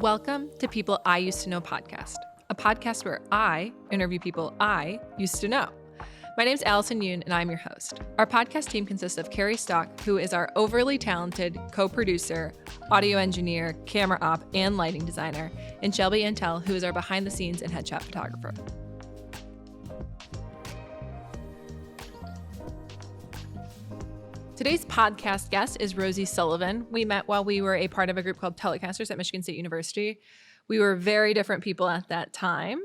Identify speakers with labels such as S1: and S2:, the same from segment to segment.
S1: Welcome to People I Used to Know podcast, a podcast where I interview people I used to know. My name's Allison and I'm your host. Our podcast team consists of Carrie Stock, who is our overly talented co-producer, audio engineer, camera op, and lighting designer, and Shelby Antel, who is our behind-the-scenes and headshot photographer. Today's podcast guest is Rosie Sullivan. We met while we were a part of a group called Telecasters at Michigan State University. We were very different people at that time.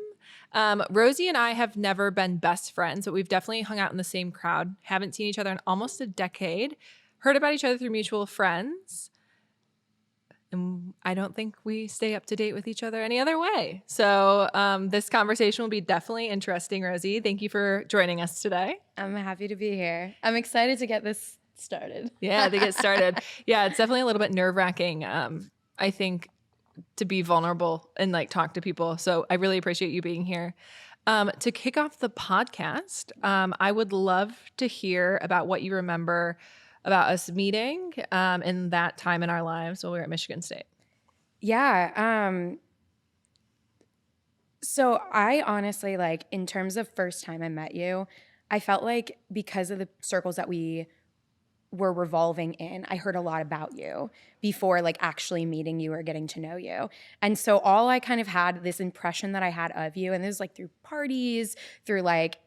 S1: Rosie and I have never been best friends, but we've definitely hung out in the same crowd. Haven't seen each other in almost a decade. Heard about each other through mutual friends. And I don't think we stay up to date with each other any other way. So this conversation will be definitely interesting, Rosie. Thank you for joining us today.
S2: I'm happy to be here. I'm excited to get this started.
S1: Yeah, to get started. Yeah, it's definitely a little bit nerve-wracking, I think, to be vulnerable and like talk to people. So I really appreciate you being here. To kick off the podcast, I would love to hear about what you remember about us meeting in that time in our lives while we were at Michigan State.
S2: Yeah. So I honestly, like, in terms of first time I met you, I felt like because of the circles that we were revolving in, I heard a lot about you before like actually meeting you or getting to know you. And so all I kind of had this impression that I had of you, and this was like through parties, through like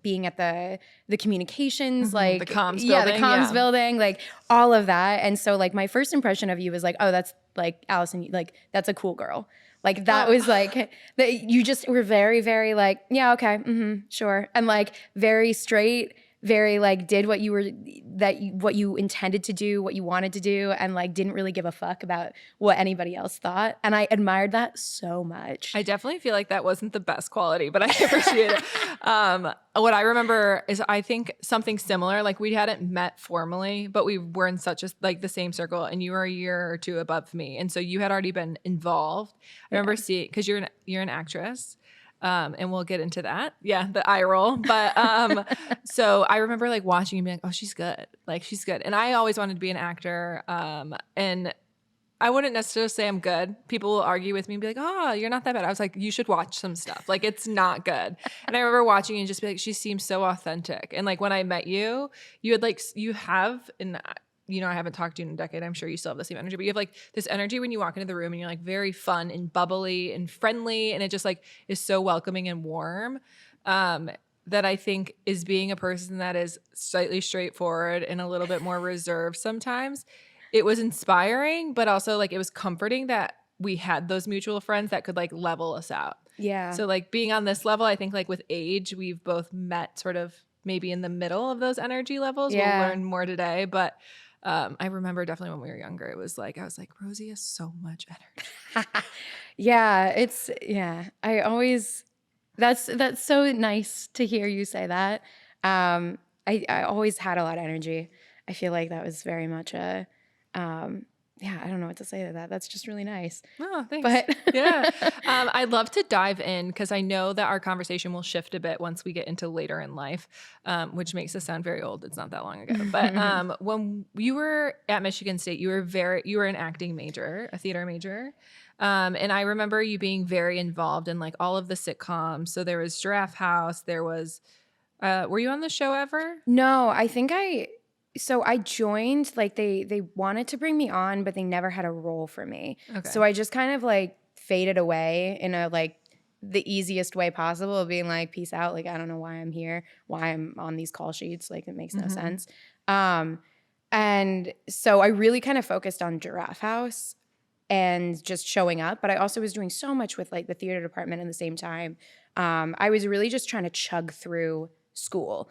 S2: being at the communications, like
S1: the comms
S2: yeah,
S1: building,
S2: the comms building, like all of that. And so like my first impression of you was like, oh, that's like Allison, like that's a cool girl. Like that was like, that you just were very, very like, yeah, okay, sure. And like very straight, very like did what what you intended to do, what you wanted to do, and like didn't really give a fuck about what anybody else thought. And I admired that so much.
S1: I definitely feel like that wasn't the best quality, but I appreciate it. What I remember is I think something similar, like we hadn't met formally, but we were in such a like the same circle, and you were a year or two above me. And so you had already been involved. I remember seeing, because you're an actress. And we'll get into that. Yeah, the eye roll. But so I remember like watching and being like, oh, she's good. Like she's good. And I always wanted to be an actor. And I wouldn't necessarily say I'm good. People will argue with me and be like, oh, you're not that bad. I was like, you should watch some stuff. Like it's not good. And I remember watching and just be like, she seems so authentic. And like when I met you, you had like, you have, and you know, I haven't talked to you in a decade. I'm sure you still have the same energy, but you have like this energy when you walk into the room and you're like very fun and bubbly and friendly. And it just like is so welcoming and warm that I think is being a person that is slightly straightforward and a little bit more reserved sometimes. It was inspiring, but also like it was comforting that we had those mutual friends that could like level us out.
S2: Yeah.
S1: So like being on this level, I think like with age, we've both met sort of maybe in the middle of those energy levels.
S2: Yeah.
S1: We'll learn more today, but I remember definitely when we were younger, it was like, I was like, Rosie has so much energy.
S2: I always, that's so nice to hear you say that. I always had a lot of energy. I feel like that was very much I don't know what to say to that. That's just really nice.
S1: Oh, thanks.
S2: But
S1: yeah. I'd love to dive in because I know that our conversation will shift a bit once we get into later in life, which makes us sound very old. It's not that long ago. But when you were at Michigan State, you were an acting major, a theater major. And I remember you being very involved in like all of the sitcoms. So there was Giraffe House. There was, were you on the show ever?
S2: No, so I joined, like they wanted to bring me on, but they never had a role for me.
S1: Okay.
S2: So I just kind of like faded away in a like the easiest way possible of being like, peace out. Like, I don't know why I'm here, why I'm on these call sheets. Like it makes no sense. And so I really kind of focused on Giraffe House and just showing up. But I also was doing so much with like the theater department at the same time. I was really just trying to chug through school.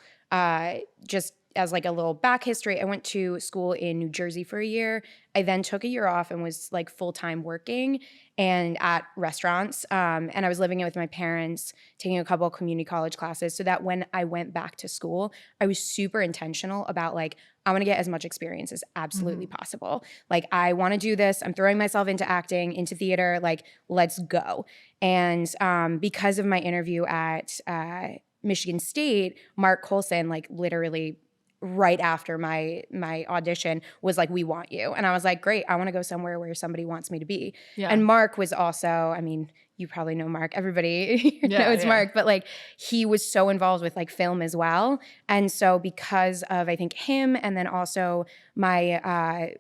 S2: Just as like a little back history, I went to school in New Jersey for a year. I then took a year off and was like full-time working and at restaurants. And I was living it with my parents, taking a couple of community college classes so that when I went back to school, I was super intentional about like, I want to get as much experience as absolutely possible. Like, I want to do this. I'm throwing myself into acting, into theater, like, let's go. And because of my interview at Michigan State, Mark Coulson like literally right after my audition was like, we want you. And I was like, great, I want to go somewhere where somebody wants me to be.
S1: Yeah.
S2: And Mark was also, I mean, you probably know Mark. Everybody knows Mark, but like he was so involved with like film as well. And so because of, I think, him, and then also my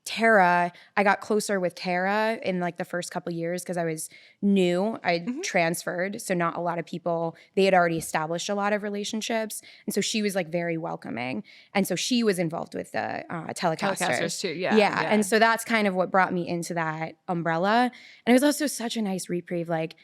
S2: Tara, I got closer with Tara in like the first couple years because I was new. I transferred, so not a lot of people, they had already established a lot of relationships. And so she was like very welcoming. And so she was involved with the Telecasters
S1: too.
S2: Yeah. And so that's kind of what brought me into that umbrella. And it was also such a nice reprieve. Like,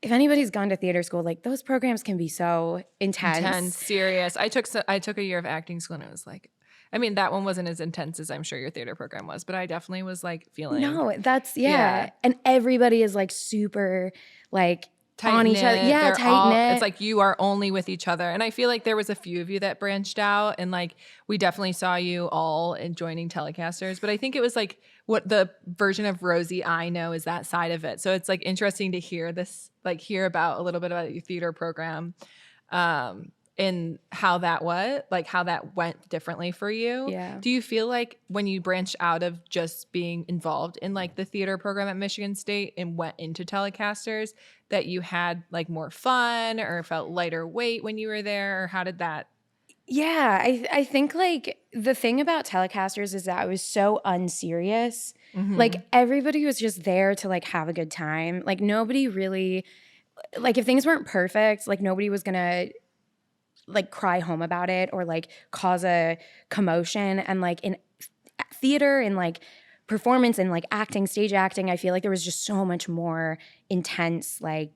S2: if anybody's gone to theater school, like those programs can be so intense.
S1: Serious. I took a year of acting school, and it was like, I mean, that one wasn't as intense as I'm sure your theater program was, but I definitely was like feeling.
S2: No, that's and everybody is like super like on each other. Yeah, tight knit.
S1: It's like you are only with each other, and I feel like there was a few of you that branched out, and like we definitely saw you all in joining Telecasters. But I think it was like what the version of Rosie I know is that side of it. So it's like interesting to hear this, like hear about a little bit about your theater program. And how that went differently for you.
S2: Yeah.
S1: Do you feel like when you branched out of just being involved in like the theater program at Michigan State and went into Telecasters that you had like more fun or felt lighter weight when you were there? Or how did that?
S2: Yeah, I think like the thing about Telecasters is that I was so unserious. Like everybody was just there to like have a good time. Like nobody really, like if things weren't perfect, like nobody was gonna like cry home about it or like cause a commotion. And like in theater and like performance and like acting, stage acting, I feel like there was just so much more intense like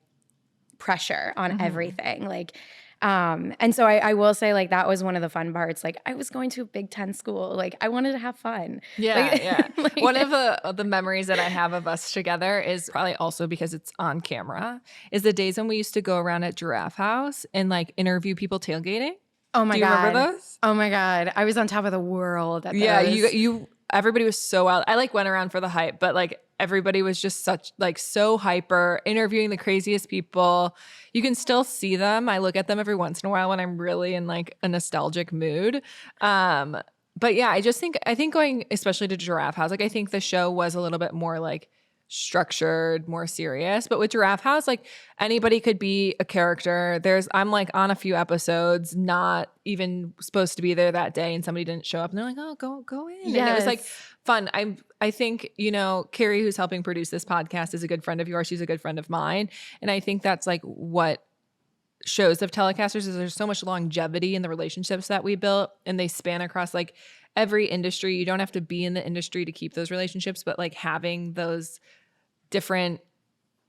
S2: pressure on everything. Like and so I will say like that was one of the fun parts. Like I was going to a Big Ten school. Like I wanted to have fun. Like,
S1: One of the memories that I have of us together is probably also because it's on camera is the days when we used to go around at Giraffe House and like interview people tailgating.
S2: Oh my God.
S1: Do you remember those?
S2: Oh my God. I was on top of the world at those.
S1: Yeah, everybody was so wild. I like went around for the hype, but like everybody was just so hyper, interviewing the craziest people. You can still see them. I look at them every once in a while when I'm really in like a nostalgic mood. But yeah, I think going especially to Giraffe House, like I think the show was a little bit more like structured, more serious. But with Giraffe House, like anybody could be a character. I'm like on a few episodes, not even supposed to be there that day, and somebody didn't show up, and they're like, "Oh, go in."
S2: Yes.
S1: And it was like fun. I think, Carrie, who's helping produce this podcast, is a good friend of yours. She's a good friend of mine, and I think that's like what shows of Telecasters is there's so much longevity in the relationships that we built, and they span across like every industry. You don't have to be in the industry to keep those relationships, but like having those different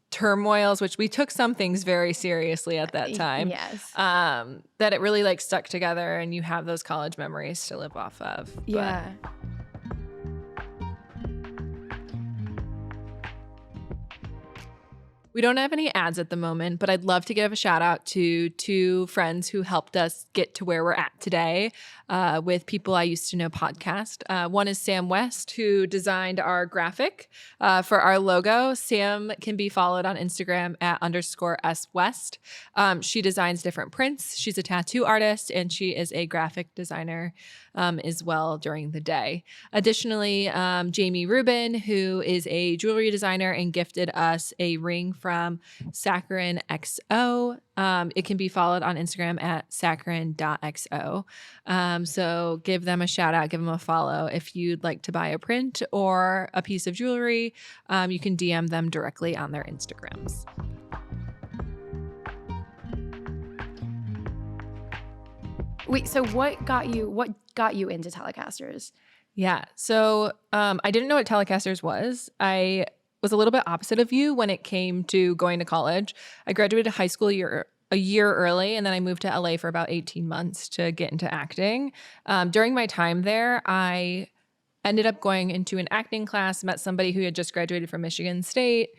S1: turmoils, which we took some things very seriously at that time.
S2: Yes.
S1: That it really like stuck together, and you have those college memories to live off of.
S2: Yeah.
S1: We don't have any ads at the moment, but I'd love to give a shout out to two friends who helped us get to where we're at today with People I Used to Know podcast. One is Sam West, who designed our graphic for our logo. Sam can be followed on Instagram at _SWest. She designs different prints. She's a tattoo artist, and she is a graphic designer as well during the day. Additionally, Jamie Rubin, who is a jewelry designer and gifted us a ring from Saccharin XO. It can be followed on Instagram at saccharin.xo. So give them a shout out, give them a follow. If you'd like to buy a print or a piece of jewelry, you can DM them directly on their Instagrams.
S2: Wait, so what got you into Telecasters?
S1: Yeah. So I didn't know what Telecasters was. I was a little bit opposite of you when it came to going to college. I graduated high school a year early, and then I moved to LA for about 18 months to get into acting. During my time there, I ended up going into an acting class, met somebody who had just graduated from Michigan State.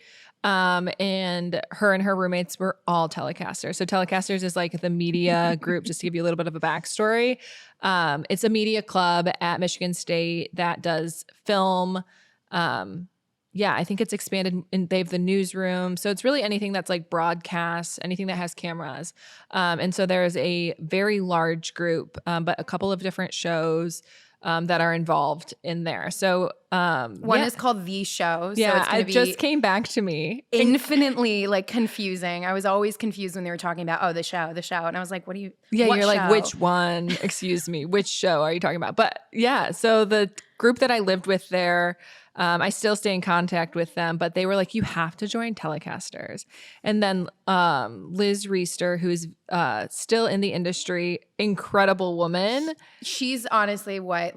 S1: And her roommates were all Telecasters. So Telecasters is like the media group, just to give you a little bit of a backstory. It's a media club at Michigan State that does film, yeah, I think it's expanded and they have the newsroom. So it's really anything that's like broadcast, anything that has cameras. And so there's a very large group, but a couple of different shows that are involved in there. So
S2: One is called The Show. So
S1: yeah,
S2: it's going
S1: it
S2: to be
S1: just came back to me.
S2: infinitely like confusing. I was always confused when they were talking about, oh, the show. And I was like, what
S1: Yeah,
S2: what
S1: you're like,
S2: show?
S1: which one? Excuse me, which show are you talking about? But yeah, so the group that I lived with there, I still stay in contact with them, but they were like, you have to join Telecasters. And then Liz Reister, who's still in the industry, incredible woman.
S2: She's honestly what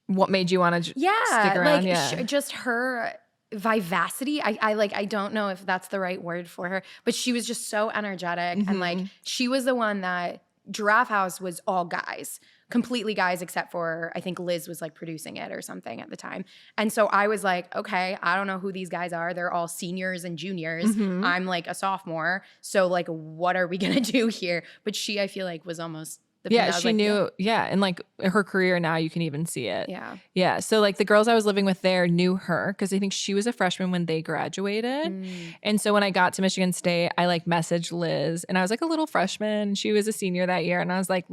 S1: What made you want to stick around?
S2: just her vivacity. I don't know if that's the right word for her, but she was just so energetic. And like, she was the one that Giraffe House was all guys, completely guys, except for I think Liz was like producing it or something at the time. And so I was like, okay, I don't know who these guys are. They're all seniors and juniors. I'm like a sophomore. So like, what are we going to do here? But she, I feel like was almost
S1: yeah, she knew. Yeah. And like her career now, you can even see it.
S2: Yeah.
S1: Yeah. So like the girls I was living with there knew her because I think she was a freshman when they graduated. And so when I got to Michigan State, I like messaged Liz and I was like a little freshman. She was a senior that year. And I was like,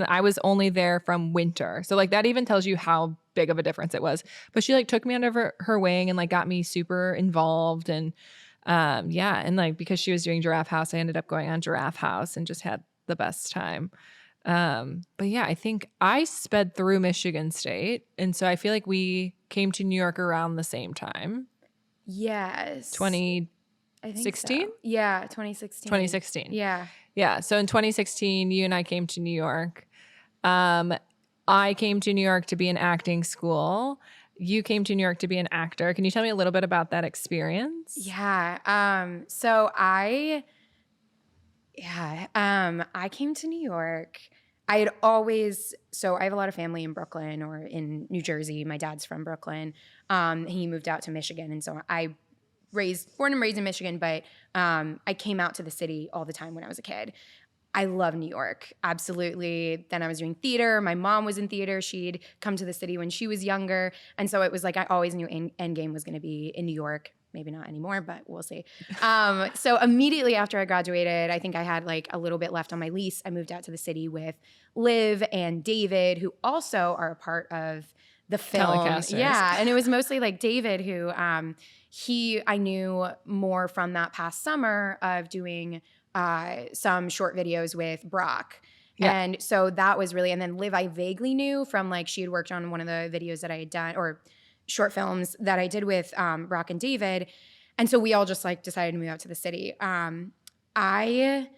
S1: I was only there from winter. So like that even tells you how big of a difference it was. But she like took me under her wing and like got me super involved. And yeah. And like because she was doing Giraffe House, I ended up going on Giraffe House and just had the best time. But yeah, I think I sped through Michigan State. And so I feel like we came to New York around the same time.
S2: Yes.
S1: 2016?
S2: So. Yeah, 2016.
S1: 2016.
S2: Yeah.
S1: Yeah. So in 2016, you and I came to New York. I came to New York to be in acting school. You came to New York to be an actor. Can you tell me a little bit about that experience?
S2: Yeah. I came to New York. I had always, so I have a lot of family in Brooklyn or in New Jersey. My dad's from Brooklyn. He moved out to Michigan. And so born and raised in Michigan, but I came out to the city all the time when I was a kid. I love New York, absolutely. Then I was doing theater. My mom was in theater. She'd come to the city when she was younger. And so it was like I always knew Endgame was going to be in New York. Maybe not anymore, but we'll see. So immediately after I graduated, I think I had like a little bit left on my lease. I moved out to the city with Liv and David, who also are a part of the film.
S1: Telecasters.
S2: Yeah, and it was mostly like David who I knew more from that past summer of doing some short videos with Brock. Yeah. And so that was really, and then Liv I vaguely knew from like she had worked on one of the videos that I had done or short films that I did with Brock and David. And so we all just like decided to move out to the city. I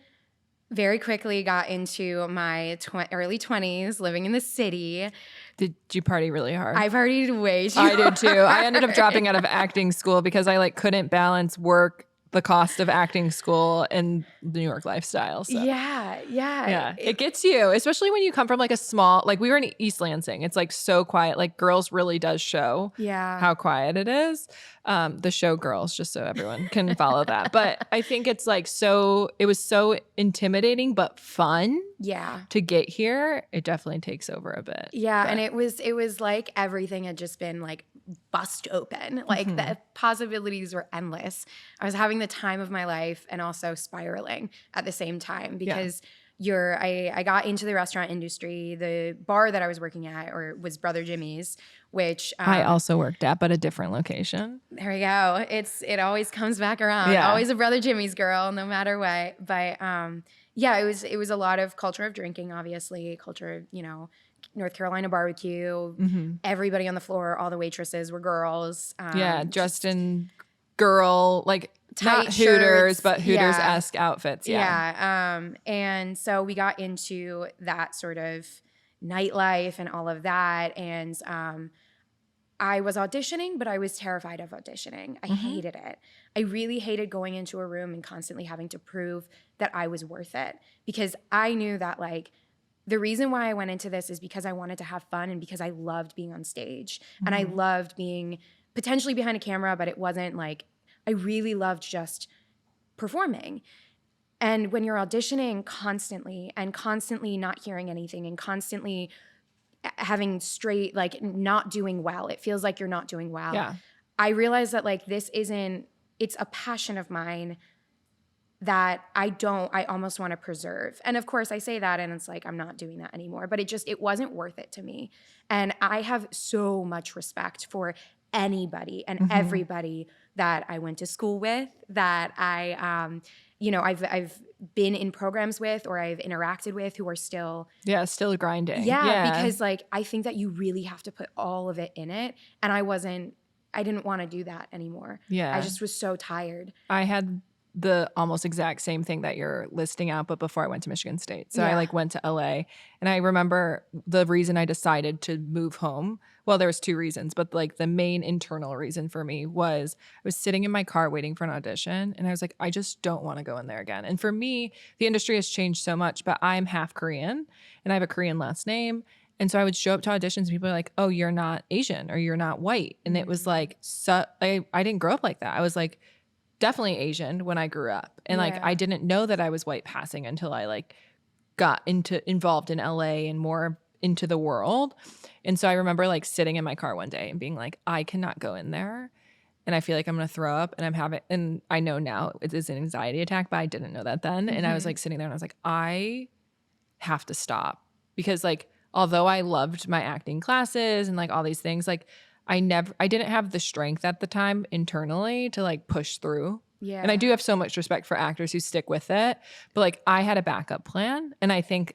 S2: very quickly got into my early 20s living in the city.
S1: Did you party really hard?
S2: I partied way too
S1: hard. I did too.
S2: Hard.
S1: I ended up dropping out of acting school because I like couldn't balance work, the cost of acting school, and the New York lifestyle. So.
S2: Yeah.
S1: It gets you, especially when you come from like a small, like we were in East Lansing. It's like so quiet. Like Girls really does show how quiet it is. The show Girls, just so everyone can follow that. But I think it's like it was so intimidating but fun.
S2: Yeah.
S1: To get here, it definitely takes over a bit.
S2: Yeah, and it was like everything had just been like bust open. Like the possibilities were endless. I was having the time of my life and also spiraling at the same time because I got into the restaurant industry. The bar that I was working at was Brother Jimmy's, which
S1: I also worked at, but a different location.
S2: There we go. It always comes back around.
S1: Yeah.
S2: Always a Brother Jimmy's girl, no matter what. But it was a lot of culture of drinking, obviously, culture of, North Carolina barbecue. Mm-hmm. Everybody on the floor, all the waitresses were girls.
S1: Dressed in girl, like
S2: tight
S1: not
S2: shirts,
S1: Hooters, but Hooters-esque outfits.
S2: Yeah. And so we got into that sort of nightlife and all of that. And I was auditioning, but I was terrified of auditioning. I hated it. I really hated going into a room and constantly having to prove that I was worth it, because I knew that like the reason why I went into this is because I wanted to have fun and because I loved being on stage and I loved being potentially behind a camera, but it wasn't like, I really loved just performing. And when you're auditioning constantly and constantly not hearing anything and constantly having straight, like not doing well, it feels like you're not doing well.
S1: Yeah.
S2: I realized that like it's a passion of mine that I almost want to preserve. And of course I say that and it's like, I'm not doing that anymore, but it wasn't worth it to me. And I have so much respect for anybody and everybody that I went to school with, that I've been in programs with or I've interacted with who are still
S1: still grinding.
S2: Because like I think that you really have to put all of it in it, and I didn't want to do that anymore. I just was so tired.
S1: I had the almost exact same thing that you're listing out, but before I went to Michigan State. So I like went to LA, and I remember the reason I decided to move home. Well, there was two reasons, but like the main internal reason for me was I was sitting in my car waiting for an audition, and I was like, I just don't want to go in there again. And for me, the industry has changed so much, but I'm half Korean and I have a Korean last name. And so I would show up to auditions and people are like, oh, you're not Asian or you're not white. And it was like, I didn't grow up like that. I was like, definitely Asian when I grew up. And like, I didn't know that I was white passing until I like got involved in LA and more into the world. And so I remember like sitting in my car one day and being like, I cannot go in there. And I feel like I'm going to throw up, and I know now it is an anxiety attack, but I didn't know that then. And I was like sitting there and I was like, I have to stop, because like, although I loved my acting classes and like all these things, like I didn't have the strength at the time internally to like push through. Yeah. And I do have so much respect for actors who stick with it, but like I had a backup plan. And I think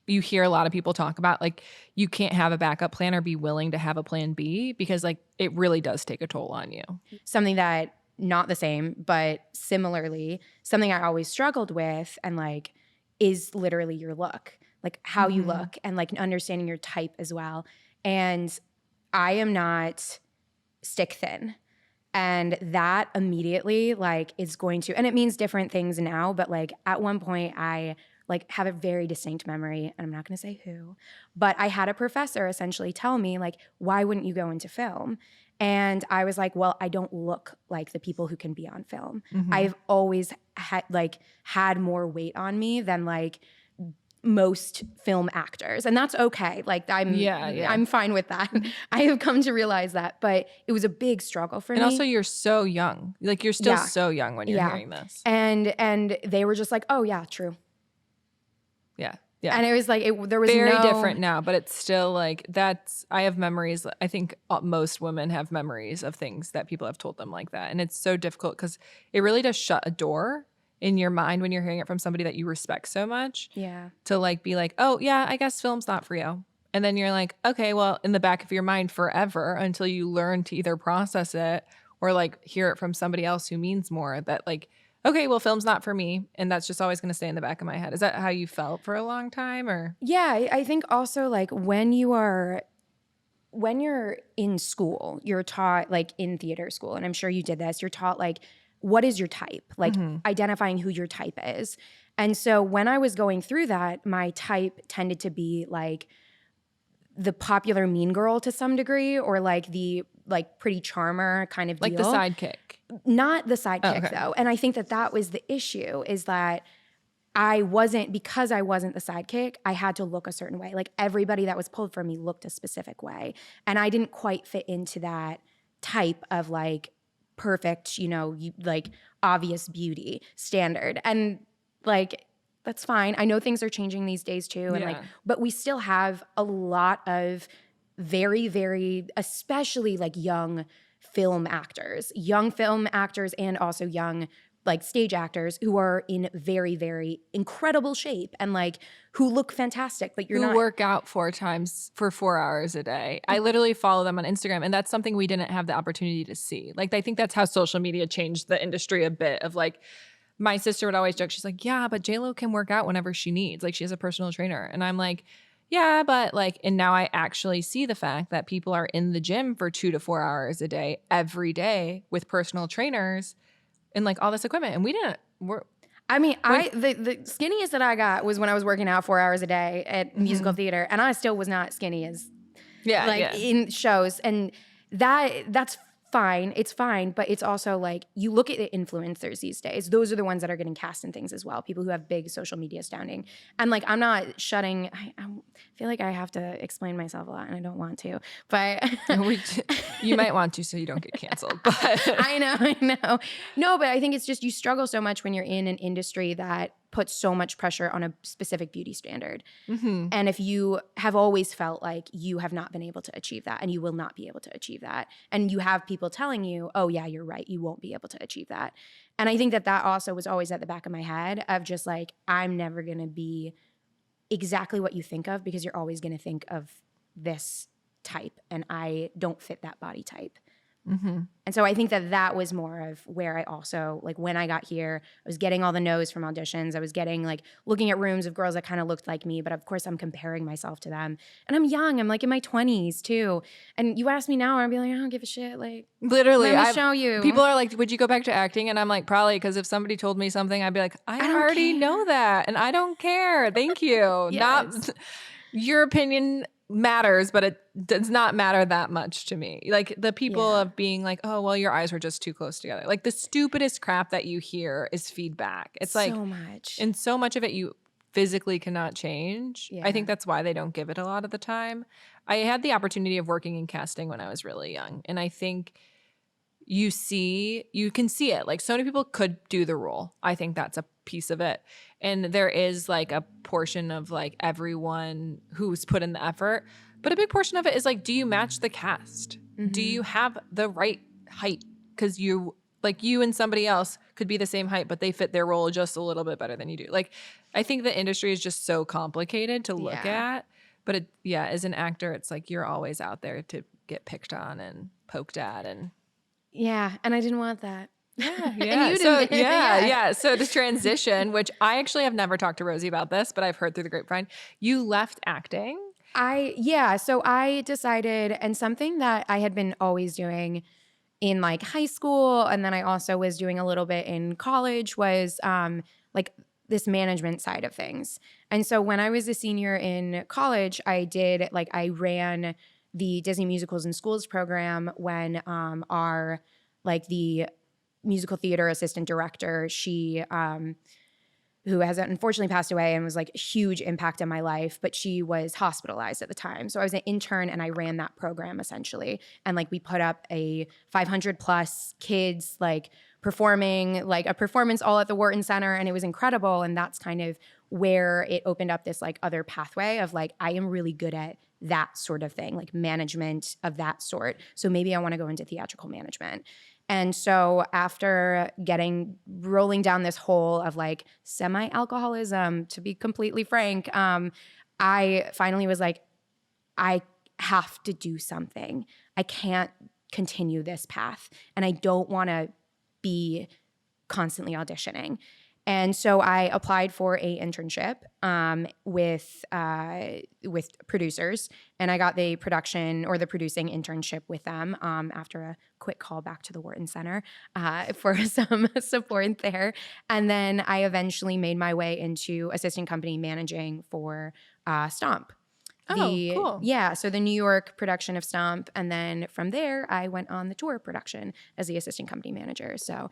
S1: you hear a lot of people talk about like, you can't have a backup plan or be willing to have a plan B, because like it really does take a toll on you.
S2: Something that, not the same, but similarly, something I always struggled with and like is literally your look, like how you look and like understanding your type as well. And I am not stick thin. And that immediately like is going to, and it means different things now, but like at one point I like have a very distinct memory, and I'm not going to say who, but I had a professor essentially tell me like, why wouldn't you go into film? And I was like, well, I don't look like the people who can be on film. I've always had more weight on me than like most film actors, and that's okay. Like I'm fine with that. I have come to realize that, but it was a big struggle for me.
S1: And also you're so young. Like you're still so young when you're hearing this.
S2: And they were just like, oh yeah, true.
S1: Yeah.
S2: And it was like, there was
S1: very different now, but it's still like I have memories. I think most women have memories of things that people have told them like that. And it's so difficult because it really does shut a door in your mind when you're hearing it from somebody that you respect so much.
S2: Yeah.
S1: To like be like, oh yeah, I guess film's not for you. And then you're like, okay, well, in the back of your mind forever until you learn to either process it or like hear it from somebody else who means more, that like, okay, well, film's not for me. And that's just always going to stay in the back of my head. Is that how you felt for a long time? Or
S2: yeah, I think also like when you're in school, you're taught like in theater school, and I'm sure you did this, you're taught like, what is your type? Like identifying who your type is. And so when I was going through that, my type tended to be like the popular mean girl to some degree, or like the like pretty charmer kind of deal.
S1: Like the sidekick.
S2: Not the sidekick though. And I think that was the issue, is that because I wasn't the sidekick, I had to look a certain way. Like everybody that was pulled for me looked a specific way. And I didn't quite fit into that type of like perfect, like obvious beauty standard. And like, that's fine. I know things are changing these days too. And but we still have a lot of very, very, especially like young film actors and also young like stage actors who are in very, very incredible shape and like who look fantastic, but who
S1: work out 4 times for 4 hours a day. I literally follow them on Instagram, and that's something we didn't have the opportunity to see. Like, I think that's how social media changed the industry a bit. Of like, my sister would always joke, she's like, yeah, but J-Lo can work out whenever she needs. Like, she has a personal trainer. And I'm like, yeah, but like, and now I actually see the fact that people are in the gym for 2 to 4 hours a day, every day, with personal trainers and like all this equipment. And the
S2: skinniest that I got was when I was working out 4 hours a day at musical theater, and I still was not skinny as in shows. And that's fine. It's fine. But it's also like, you look at the influencers these days. Those are the ones that are getting cast in things as well. People who have big social media standing. And like, I'm not shutting, I feel like I have to explain myself a lot and I don't want to, but.
S1: You might want to so you don't get canceled. But
S2: I know. No, but I think it's just, you struggle so much when you're in an industry that puts so much pressure on a specific beauty standard.
S1: Mm-hmm.
S2: And if you have always felt like you have not been able to achieve that and you will not be able to achieve that, and you have people telling you, oh yeah, you're right, you won't be able to achieve that. And I think that also was always at the back of my head of just like, I'm never going to be exactly what you think of because you're always going to think of this type and I don't fit that body type.
S1: Mm-hmm.
S2: And so I think that was more of where I also, like when I got here, I was getting all the no's from auditions. I was getting like looking at rooms of girls that kind of looked like me, but of course I'm comparing myself to them. And I'm young. I'm like in my 20s too. And you ask me now, I'd be like, I don't give a shit. Like
S1: literally,
S2: let me show you.
S1: People are like, would you go back to acting? And I'm like, probably, because if somebody told me something, I'd be like, I already know that. And I don't care. Thank you.
S2: Yes.
S1: Not your opinion matters, but it does not matter that much to me. Like the people of being like, oh, well, your eyes were just too close together. Like the stupidest crap that you hear is feedback. It's like
S2: so much.
S1: And so much of it you physically cannot change.
S2: Yeah.
S1: I think that's why they don't give it a lot of the time. I had the opportunity of working in casting when I was really young. And I think you can see it. Like so many people could do the role. I think that's a piece of it. And there is like a portion of like everyone who's put in the effort. But a big portion of it is like, do you match the cast? Mm-hmm. Do you have the right height? Because you and somebody else could be the same height, but they fit their role just a little bit better than you do. Like, I think the industry is just so complicated to look at. But as an actor, it's like you're always out there to get picked on and poked at. And
S2: and I didn't want that.
S1: Yeah. So the transition, which I actually have never talked to Rosie about this, but I've heard through the grapevine, you left acting.
S2: So I decided, and something that I had been always doing in like high school, and then I also was doing a little bit in college, was like this management side of things. And so when I was a senior in college, I ran the Disney Musicals in Schools program when the musical theater assistant director, she who has unfortunately passed away and was like a huge impact on my life, but she was hospitalized at the time. So I was an intern and I ran that program essentially. And like we put up a 500 plus kids like performing like a performance all at the Wharton Center, and it was incredible. And that's kind of where it opened up this like other pathway of like, I am really good at that sort of thing, like management of that sort. So maybe I want to go into theatrical management. And so after rolling down this hole of like semi-alcoholism, to be completely frank, I finally was like, I have to do something. I can't continue this path. And I don't want to be constantly auditioning. And so I applied for a internship with producers, and I got the producing internship with them after a quick call back to the Wharton Center for some support there. And then I eventually made my way into assistant company managing for Stomp.
S1: Cool.
S2: Yeah, so the New York production of Stomp. And then from there, I went on the tour production as the assistant company manager. So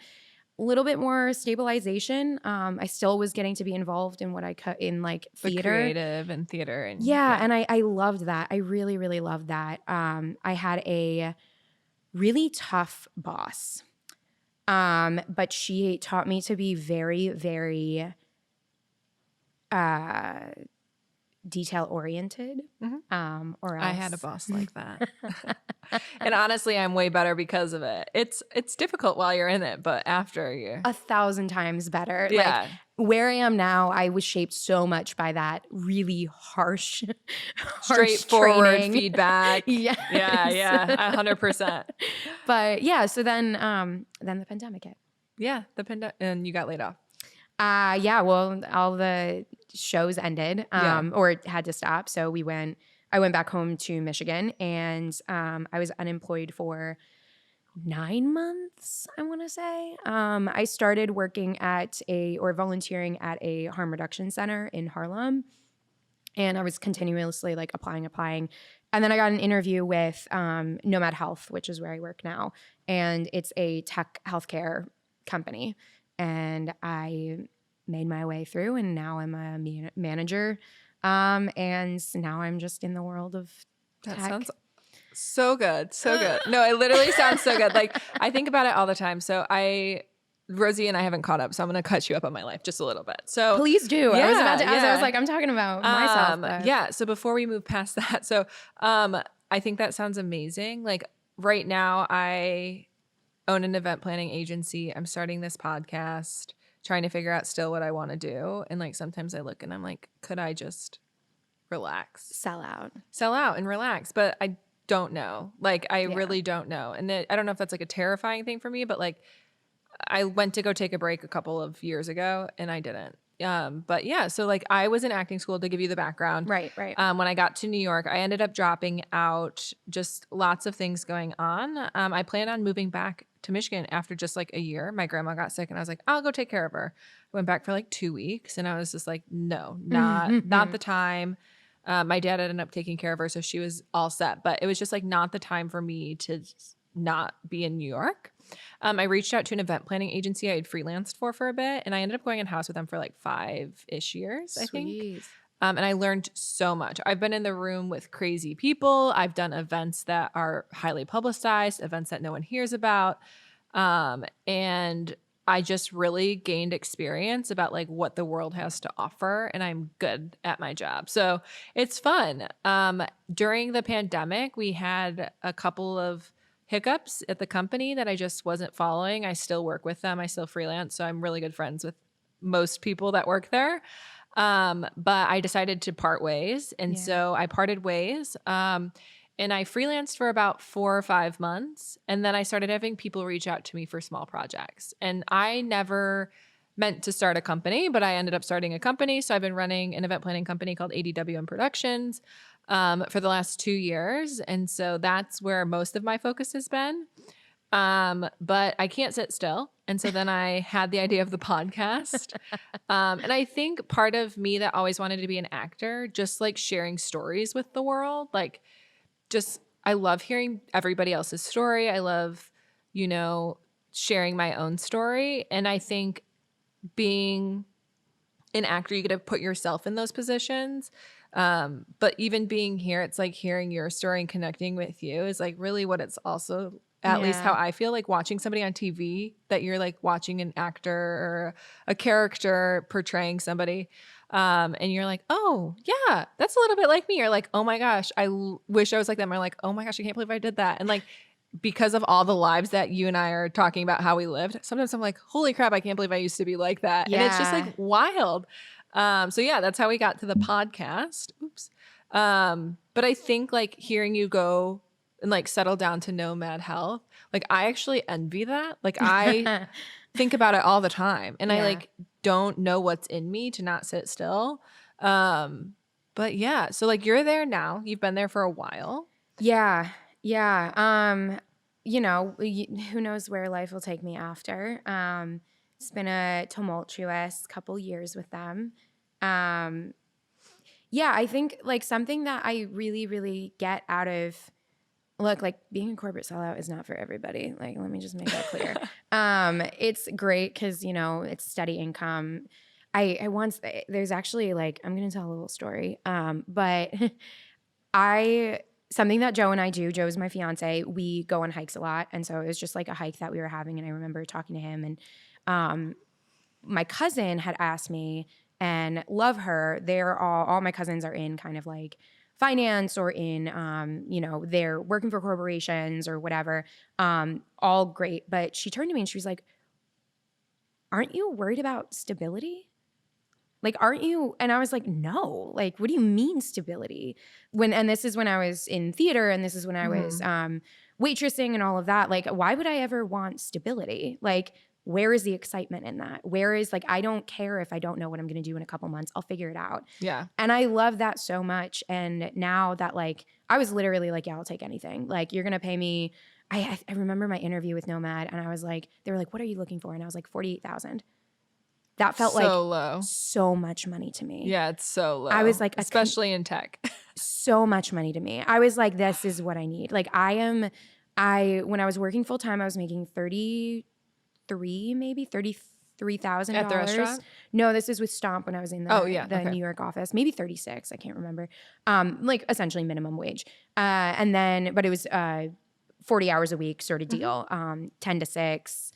S2: a little bit more stabilization. I still was getting to be involved in what I cut in like theater.
S1: The creative and theater. And
S2: and I loved that. I really, really loved that. I had a really tough boss, but she taught me to be very, very detail oriented.
S1: Mm-hmm.
S2: Or else.
S1: I had a boss like that. And honestly, I'm way better because of it. It's difficult while you're in it, but after you're
S2: 1,000 times better.
S1: Yeah.
S2: Like where I am now, I was shaped so much by that really harsh
S1: straightforward
S2: training.
S1: Feedback.
S2: Yes.
S1: Yeah, 100%.
S2: But yeah, so then the pandemic hit.
S1: Yeah, and you got laid off.
S2: Well, all the shows ended, or had to stop. So I went back home to Michigan, and I was unemployed for 9 months, I want to say. I started working volunteering at a harm reduction center in Harlem, and I was continuously like applying. And then I got an interview with Nomad Health, which is where I work now. and it's a tech healthcare company. And I made my way through, and now I'm a manager. And now I'm just in the world of
S1: That
S2: tech.
S1: sounds so good. So good. No, it literally sounds so good. Like I think about it all the time. So Rosie and I haven't caught up, so I'm going to catch you up on my life just a little bit. So
S2: Please do. I was about to ask.
S1: yeah.
S2: I was like, I'm talking about myself. But.
S1: Yeah. So before we move past that, so I think that sounds amazing. Like right now, I own an event planning agency. I'm starting this podcast, trying to figure out still what I want to do. And like sometimes I look and I'm like, could I just relax,
S2: Sell out
S1: and relax? But I don't know. Like I really don't know. And I don't know if that's like a terrifying thing for me, but like I went to go take a break a couple of years ago and I didn't. But yeah, so like I was in acting school, to give you the background.
S2: Right.
S1: When I got to New York, I ended up dropping out, just lots of things going on. I planned on moving back to Michigan after just like a year. My grandma got sick and I was like, I'll go take care of her. I went back for like 2 weeks and I was just like, no, not the time. My dad ended up taking care of her, so she was all set. But it was just like not the time for me to not be in New York. I reached out to an event planning agency I had freelanced for a bit, and I ended up going in house with them for like 5-ish years, I think. And I learned so much. I've been in the room with crazy people. I've done events that are highly publicized, events that no one hears about. And I just really gained experience about like what the world has to offer, and I'm good at my job. So it's fun. During the pandemic, we had a couple of hiccups at the company that I just wasn't following. I still work with them. I still freelance. So I'm really good friends with most people that work there. But I decided to part ways. And so I parted ways. And I freelanced for about 4 or 5 months. And then I started having people reach out to me for small projects. And I never meant to start a company, but I ended up starting a company. So I've been running an event planning company called ADWM Productions for the last 2 years. And so that's where most of my focus has been. But I can't sit still. And so then I had the idea of the podcast. And I think part of me that always wanted to be an actor, just like sharing stories with the world, like just, I love hearing everybody else's story. I love, sharing my own story. And I think being an actor, you get to put yourself in those positions. But even being here, it's like hearing your story and connecting with you is like really what it's also, at least how I feel, like watching somebody on TV, that you're like watching an actor or a character portraying somebody. And you're like, oh yeah, that's a little bit like me. Or like, oh my gosh, I wish I was like them. Or like, oh my gosh, I can't believe I did that. And like, because of all the lives that you and I are talking about how we lived, sometimes I'm like, holy crap, I can't believe I used to be like that. And it's just like wild. So yeah, that's how we got to the podcast. Oops. But I think like hearing you go and like settle down to nomad health, like I actually envy that. Like I think about it all the time, and I like don't know what's in me to not sit still. But yeah, so like you're there now. You've been there for a while.
S2: Yeah. Who knows where life will take me after. It's been a tumultuous couple years with them. I think like something that I really, really get out of, look, like being a corporate sellout is not for everybody. Like, let me just make that clear. It's great because, it's steady income. There's actually like, I'm going to tell a little story. But something that Joe and I do, Joe's my fiance, we go on hikes a lot. And so it was just like a hike that we were having. And I remember talking to him, and my cousin had asked me, and love her, all my cousins are in kind of like finance or in, they're working for corporations or whatever, all great. But she turned to me and she was like, aren't you worried about stability? Like, aren't you? And I was like, no, like, what do you mean stability? And this is when I was in theater, and this is when I was waitressing and all of that. Like, why would I ever want stability? Like, where is the excitement in that? Where is like, I don't care if I don't know what I'm going to do in a couple months, I'll figure it out.
S1: Yeah.
S2: And I love that so much. And now that like, I was literally like, yeah, I'll take anything. Like, you're going to pay me. I remember my interview with Nomad, and I was like, they were like, what are you looking for? And I was like, 48,000. That felt like
S1: low.
S2: So much money to me.
S1: Yeah, it's so low.
S2: I was like,
S1: especially in tech.
S2: So much money to me. I was like, this is what I need. Like, I am when I was working full time, I was making $33,000.
S1: At the restaurant?
S2: No, this is with Stomp when I was in the
S1: Okay.
S2: New York office. Maybe 36, I can't remember. Like essentially minimum wage. But it was 40 hours a week sort of deal. 10 to 6,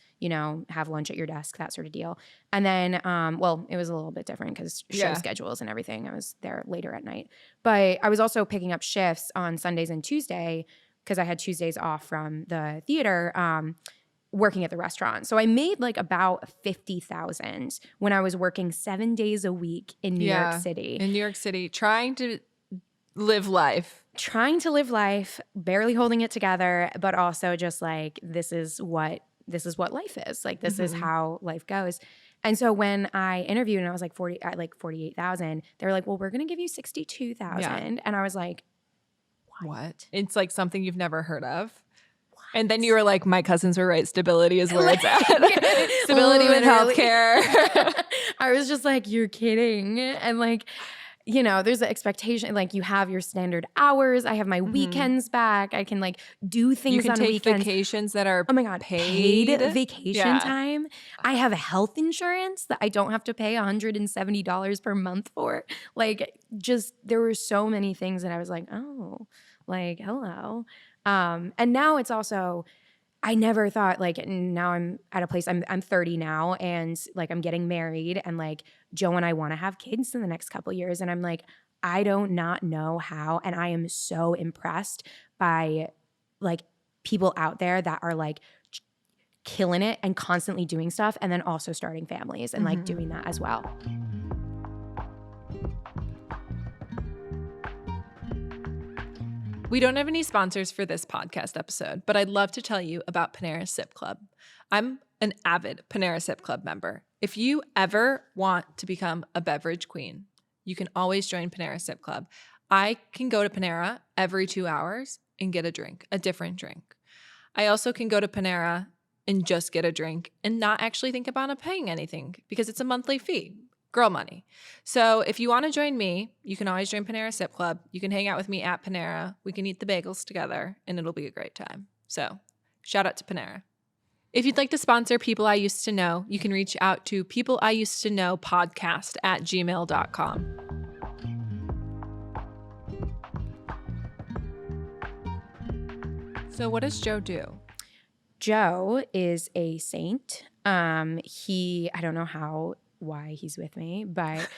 S2: have lunch at your desk, that sort of deal. And then, it was a little bit different because show schedules and everything. I was there later at night. But I was also picking up shifts on Sundays and Tuesday because I had Tuesdays off from the theater, working at the restaurant. So I made like about $50,000 when I was working 7 days a week in New York City.
S1: In New York City, trying to live life,
S2: barely holding it together, but also just like, this is what life is. Like, this is how life goes. And so when I interviewed and I was like 48,000, they were like, well, we're going to give you 62,000.
S1: Yeah.
S2: And I was like,
S1: what? It's like something you've never heard of. And then you were like, my cousins were right. Stability is where it's at. Stability with healthcare.
S2: I was just like, you're kidding. And like, there's an expectation. Like, you have your standard hours. I have my weekends back. I can like do things on weekends.
S1: You can take vacations that are
S2: paid vacation time. I have health insurance that I don't have to pay $170 per month for. Like, just there were so many things that I was like, oh, like, hello. And now it's also, I never thought, like, now I'm at a place, I'm 30 now, and like I'm getting married, and like Joe and I want to have kids in the next couple of years, and I'm like, I don't not know how, and I am so impressed by like people out there that are like killing it and constantly doing stuff, and then also starting families and like doing that as well.
S1: We don't have any sponsors for this podcast episode, but I'd love to tell you about Panera Sip Club. I'm an avid Panera Sip Club member. If you ever want to become a beverage queen, you can always join Panera Sip Club. I can go to Panera every 2 hours and get a different drink. I also can go to Panera and just get a drink and not actually think about paying anything because it's a monthly fee. Girl money. So if you want to join me, you can always join Panera Sip Club. You can hang out with me at Panera. We can eat the bagels together and it'll be a great time. So shout out to Panera. If you'd like to sponsor People I Used to Know, you can reach out to peopleiused-to-know-podcast@gmail.com. So what does Joe do?
S2: Joe is a saint. I don't know why he's with me, but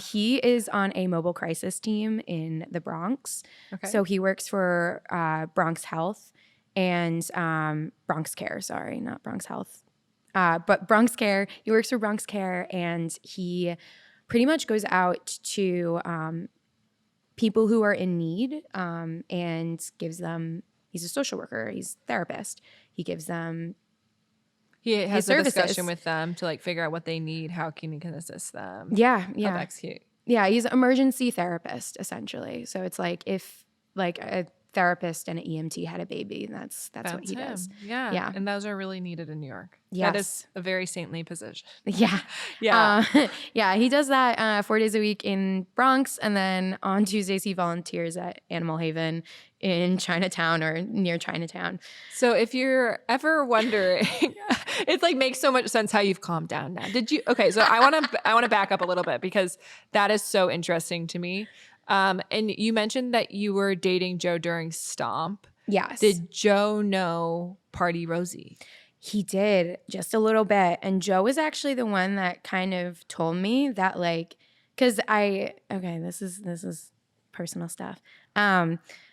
S2: he is on a mobile crisis team in the Bronx. Okay. So he works for Bronx Health and Bronx Care, sorry, not Bronx Health. But Bronx Care, he works for Bronx Care, and he pretty much goes out to people who are in need and gives them, he's a social worker, he's a therapist. He gives them
S1: He has a discussion with them to like figure out what they need, how he can assist them.
S2: Yeah.
S1: Oh, that's cute.
S2: Yeah, he's an emergency therapist essentially. So it's like if like a therapist and an EMT had a baby, that's what he does.
S1: Yeah. And those are really needed in New York.
S2: Yes.
S1: That is a very saintly position.
S2: Yeah.
S1: Yeah.
S2: He does that 4 days a week in Bronx, and then on Tuesdays he volunteers at Animal Haven in Chinatown or near Chinatown.
S1: So if you're ever wondering, it's like makes so much sense how you've calmed down now. Okay, so I want to back up a little bit because that is so interesting to me. And you mentioned that you were dating Joe during Stomp.
S2: Yes.
S1: Did Joe know Party Rosie?
S2: He did, just a little bit. And Joe was actually the one that kind of told me that, like, because this is personal stuff.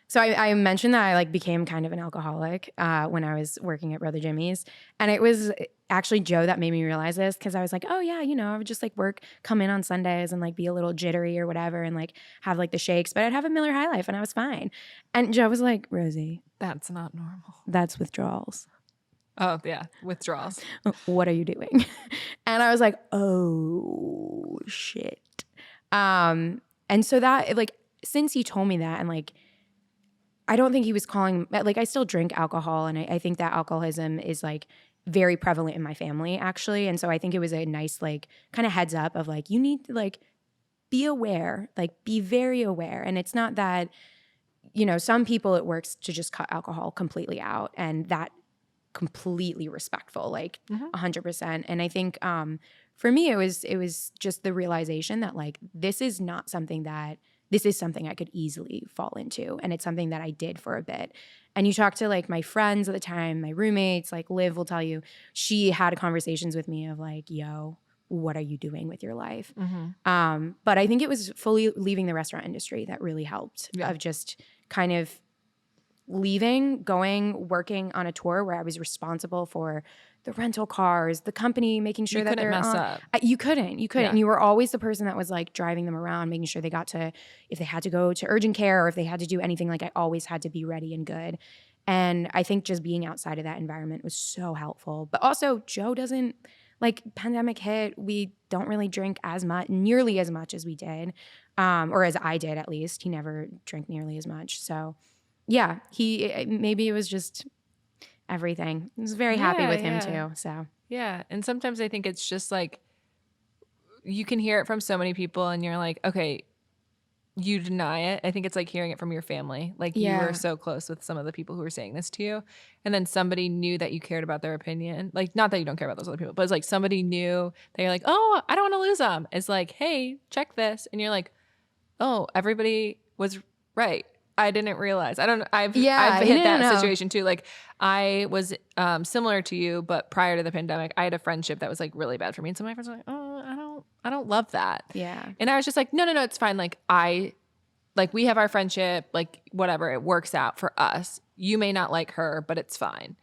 S2: So I mentioned that I like became kind of an alcoholic when I was working at Brother Jimmy's. And it was actually Joe that made me realize this, because I was like, oh yeah, I would just like come in on Sundays and like be a little jittery or whatever and like have like the shakes, but I'd have a Miller High Life and I was fine. And Joe was like, Rosie,
S1: that's not normal.
S2: That's withdrawals.
S1: Oh yeah, withdrawals.
S2: What are you doing? And I was like, oh shit. And so that like, since he told me that, and like, I don't think he was calling, like I still drink alcohol, and I think that alcoholism is like very prevalent in my family actually. And so I think it was a nice like kind of heads up of like, you need to like be aware, like be very aware. And it's not that you know, some people it works to just cut alcohol completely out, and that completely respectful, like 100%. And I think for me, it was just the realization that like this is something I could easily fall into, and it's something that I did for a bit. And you talk to like my friends at the time, my roommates, like Liv will tell you, she had conversations with me of like, yo, what are you doing with your life? But I think it was fully leaving the restaurant industry that really helped, of just kind of leaving, working on a tour where I was responsible for the rental cars, the company, making sure that they're
S1: mess
S2: on.
S1: up.
S2: You couldn't.
S1: Yeah.
S2: And you were always the person that was like driving them around, making sure they got to, if they had to go to urgent care or if they had to do anything, like I always had to be ready and good. And I think just being outside of that environment was so helpful. But also Joe doesn't, like pandemic hit, we don't really drink nearly as much as we did, or as I did at least. He never drank nearly as much. So yeah, maybe it was just everything. I was very happy with him too. So
S1: yeah, and sometimes I think it's just like you can hear it from so many people, and you're like, okay, you deny it. I think it's like hearing it from your family. Like you were so close with some of the people who were saying this to you, and then somebody knew that you cared about their opinion. Like not that you don't care about those other people, but it's like somebody knew that you're like, oh, I don't want to lose them. It's like, hey, check this, and you're like, oh, everybody was right. I didn't realize. I've hit that situation too. Like I was similar to you, but prior to the pandemic, I had a friendship that was like really bad for me. And some of my friends were like, oh, I don't love that.
S2: Yeah.
S1: And I was just like, no, it's fine. Like we have our friendship, like whatever, it works out for us. You may not like her, but it's fine.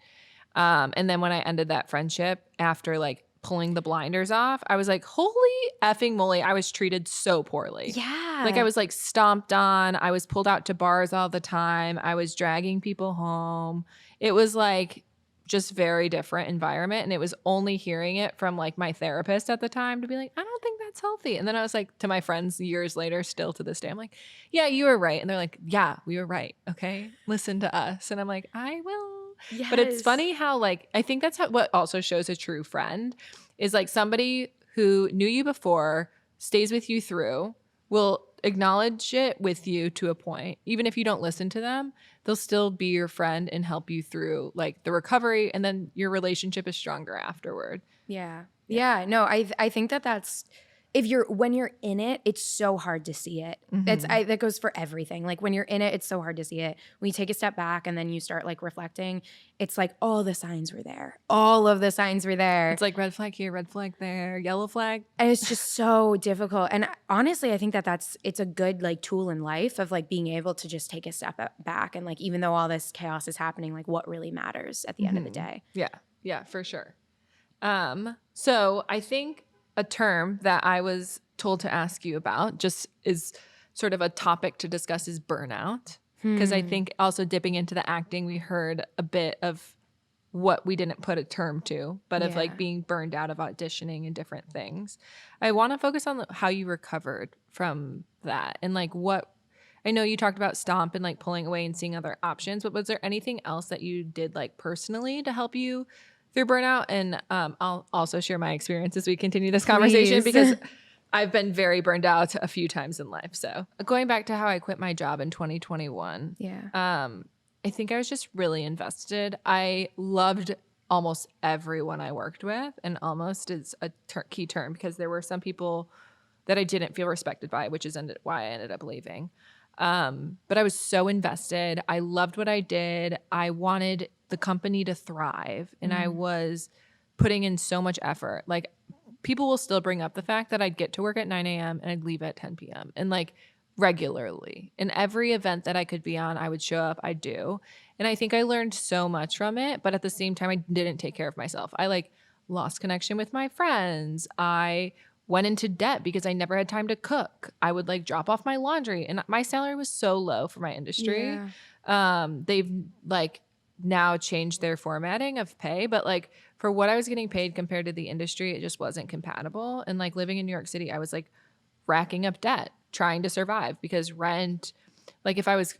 S1: And then when I ended that friendship after like pulling the blinders off, I was like, holy effing moly, I was treated so poorly.
S2: Yeah.
S1: Like I was like stomped on. I was pulled out to bars all the time. I was dragging people home. It was like just very different environment. And it was only hearing it from like my therapist at the time to be like, I don't think that's healthy. And then I was like to my friends years later, still to this day, I'm like, yeah, you were right. And they're like, yeah, we were right. Okay. Listen to us. And I'm like, I will. Yes. But it's funny how like, I think that's what also shows a true friend is like somebody who knew you before, stays with you through, will acknowledge it with you to a point. Even if you don't listen to them, they'll still be your friend and help you through like the recovery, and then your relationship is stronger afterward.
S2: Yeah. No, I think that's when you're in it, it's so hard to see it. That goes for everything. Like when you're in it, it's so hard to see it. When you take a step back and then you start like reflecting, it's like all the signs were there. All of the signs were there.
S1: It's like red flag here, red flag there, yellow flag.
S2: And it's just so difficult. And honestly, I think it's a good like tool in life of like being able to just take a step back and like, even though all this chaos is happening, like what really matters at the end of the day.
S1: Yeah, for sure. So I think a term that I was told to ask you about just is sort of a topic to discuss is burnout. Because I think also dipping into the acting, we heard a bit of what we didn't put a term to, but of like being burned out of auditioning and different things. I want to focus on how you recovered from that and like what, I know you talked about Stomp and like pulling away and seeing other options, but was there anything else that you did like personally to help you through burnout? And I'll also share my experience as we continue this conversation because I've been very burned out a few times in life. So going back to how I quit my job in 2021, I think I was just really invested. I loved almost everyone I worked with, and almost is a key term because there were some people that I didn't feel respected by, which is why I ended up leaving. But I was so invested. I loved what I did. I wanted the company to thrive, and I was putting in so much effort. Like people will still bring up the fact that I'd get to work at 9 a.m. and I'd leave at 10 p.m. and like regularly. In every event that I could be on, I would show up, I'd do. And I think I learned so much from it, but at the same time, I didn't take care of myself. I like lost connection with my friends. I went into debt because I never had time to cook. I would like drop off my laundry, and my salary was so low for my industry. They've like now changed their formatting of pay, but like for what I was getting paid compared to the industry, it just wasn't compatible. And like living in New York City, I was like racking up debt, trying to survive because rent, like if I was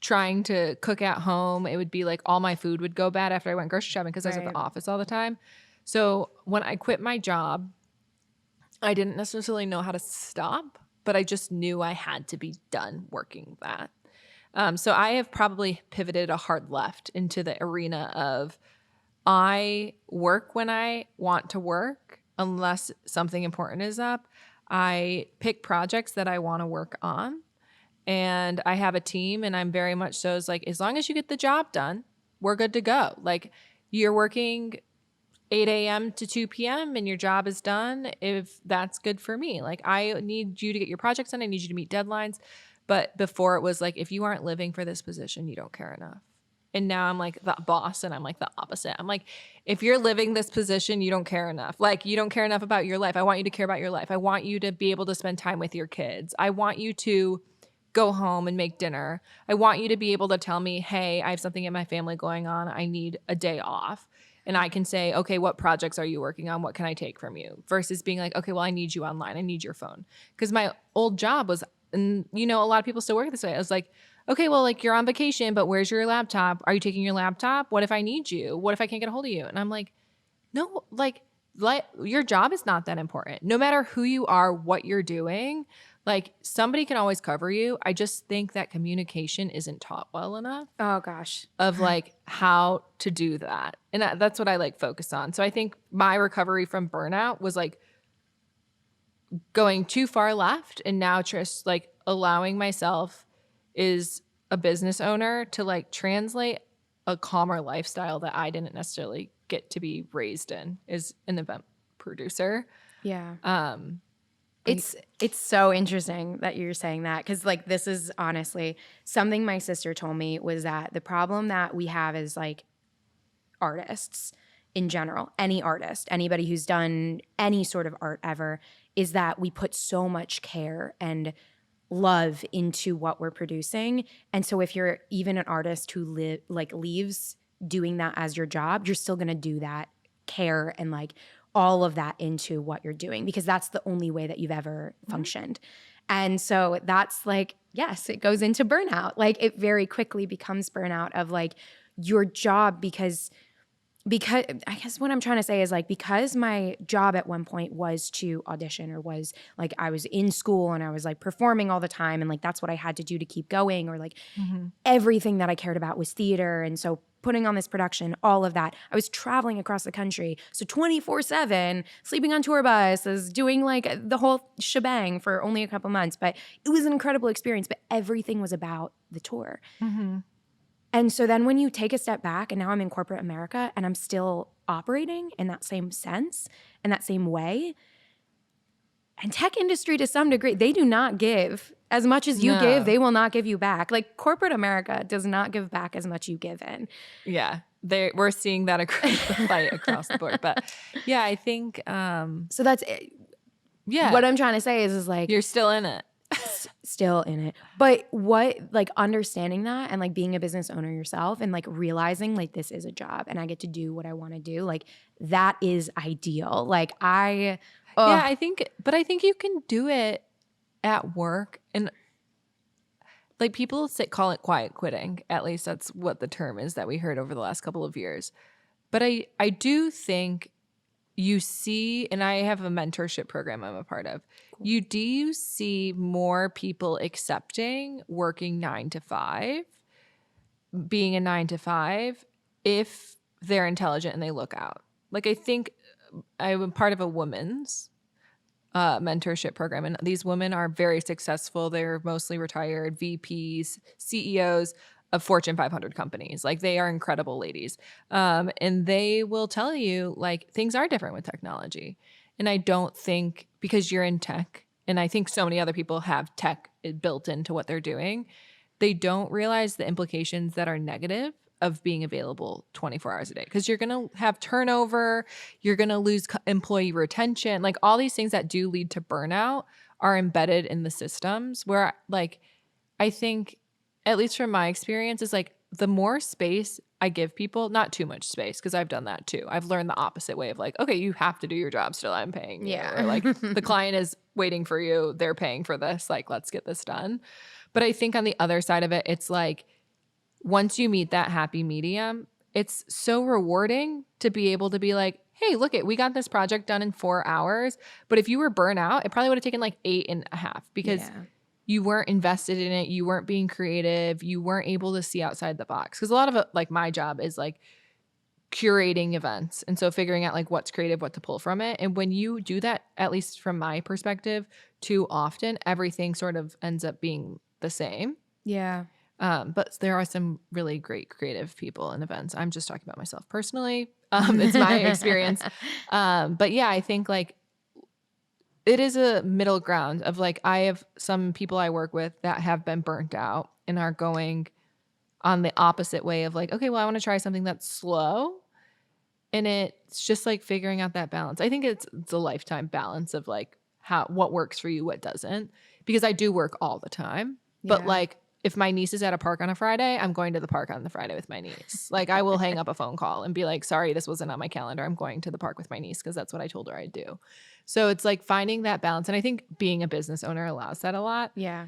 S1: trying to cook at home, it would be like all my food would go bad after I went grocery shopping because I was at the office all the time. So when I quit my job, I didn't necessarily know how to stop, but I just knew I had to be done working that. So I have probably pivoted a hard left into the arena of I work when I want to work unless something important is up. I pick projects that I want to work on, and I have a team, and I'm very much so is like, as long as you get the job done, we're good to go. Like, you're working 8 a.m. to 2 p.m. and your job is done, if that's good for me. Like, I need you to get your projects done. I need you to meet deadlines. But before it was like, if you aren't living for this position, you don't care enough. And now I'm like the boss, and I'm like the opposite. I'm like, if you're living this position, you don't care enough. Like, you don't care enough about your life. I want you to care about your life. I want you to be able to spend time with your kids. I want you to go home and make dinner. I want you to be able to tell me, hey, I have something in my family going on. I need a day off. And I can say, okay, what projects are you working on? What can I take from you? Versus being like, okay, well, I need you online. I need your phone. Because my old job was, and a lot of people still work this way. I was like, okay, well, like, you're on vacation, but where's your laptop? Are you taking your laptop? What if I need you? What if I can't get a hold of you? And I'm like, no, like your job is not that important. No matter who you are, what you're doing, like, somebody can always cover you. I just think that communication isn't taught well enough.
S2: Oh gosh.
S1: Of like how to do that. And that's what I like focus on. So I think my recovery from burnout was like going too far left, and now just like allowing myself is a business owner to like translate a calmer lifestyle that I didn't necessarily get to be raised in, is an event producer.
S2: Yeah. It's so interesting that you're saying that, because like this is honestly something my sister told me, was that the problem that we have is like artists in general, any artist, anybody who's done any sort of art ever, is that we put so much care and love into what we're producing. And so if you're even an artist who leaves doing that as your job, you're still going to do that care and like all of that into what you're doing, because that's the only way that you've ever functioned. And so that's like, yes, it goes into burnout. Like, it very quickly becomes burnout of like your job, because I guess what I'm trying to say is like, because my job at one point was to audition, or was like I was in school and I was like performing all the time, and like that's what I had to do to keep going, or like everything that I cared about was theater. And so putting on this production, all of that, I was traveling across the country. So 24/7, sleeping on tour buses, doing like the whole shebang for only a couple months. But it was an incredible experience, but everything was about the tour. And so then when you take a step back, and now I'm in corporate America and I'm still operating in that same sense, in that same way, and tech industry to some degree, they do not give as much as you give, they will not give you back. Like, corporate America does not give back as much you give in.
S1: Yeah. We're seeing that across the fight across the board. But yeah, I think
S2: so that's it.
S1: Yeah.
S2: What I'm trying to say is like,
S1: you're still in it.
S2: Still in it. But what, like, understanding that and like being a business owner yourself and like realizing like this is a job and I get to do what I want to do, like that is ideal. Like yeah,
S1: I think you can do it at work, and like people call it quiet quitting. At least that's what the term is that we heard over the last couple of years. But I do think you see, and I have a mentorship program I'm a part of. Cool. You see more people accepting working 9 to 5, being a 9 to 5, if they're intelligent and they look out. Like, I think I'm part of a women's mentorship program, and these women are very successful. They're mostly retired VPs, CEOs of Fortune 500 companies. Like, they are incredible ladies. And they will tell you, like, things are different with technology. And I don't think, because you're in tech, and I think so many other people have tech built into what they're doing, they don't realize the implications that are negative of being available 24 hours a day. Because you're going to have turnover, you're going to lose employee retention. Like, all these things that do lead to burnout are embedded in the systems, where, like, I think, at least from my experience, is like the more space I give people, not too much space, because I've done that too. I've learned the opposite way of like, okay, you have to do your job still, I'm paying you.
S2: Yeah.
S1: Or like the client is waiting for you, they're paying for this, like, let's get this done. But I think on the other side of it, it's like, once you meet that happy medium, it's so rewarding to be able to be like, hey, look we got this project done in 4 hours. But if you were burnt out, it probably would have taken like 8.5, because you weren't invested in it, you weren't being creative, you weren't able to see outside the box. Because a lot of it, like my job is like curating events. And so figuring out like what's creative, what to pull from it. And when you do that, at least from my perspective, too often, everything sort of ends up being the same.
S2: Yeah.
S1: But there are some really great creative people in events. I'm just talking about myself personally. It's my experience. But yeah, I think like it is a middle ground of like, I have some people I work with that have been burnt out and are going on the opposite way of like, okay, well, I want to try something that's slow. And it's just like figuring out that balance. I think it's a lifetime balance of like what works for you, what doesn't. Because I do work all the time. But
S2: Yeah.
S1: like if my niece is at a park on a Friday, I'm going to the park on the Friday with my niece. Like I will hang up a phone call and be like, sorry, this wasn't on my calendar. I'm going to the park with my niece because that's what I told her I'd do. So it's like finding that balance. And I think being a business owner allows that a lot.
S2: Yeah.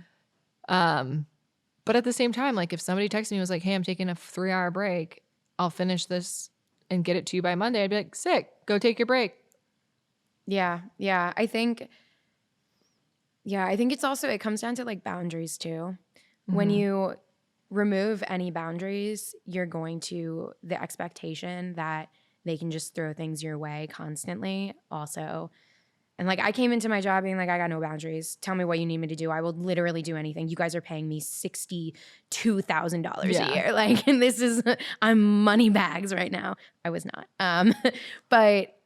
S1: But at the same time, like if somebody texted me and was like, hey, I'm taking a 3-hour break, I'll finish this and get it to you by Monday. I'd be like, sick, go take your break.
S2: Yeah. Yeah. I think it's also, it comes down to like boundaries too. When you remove any boundaries, you're going to the expectation that they can just throw things your way constantly also. And like I came into my job being like, I got no boundaries. Tell me what you need me to do. I will literally do anything. You guys are paying me $62,000 a year. Like, and this is, I'm money bags right now. I was not. But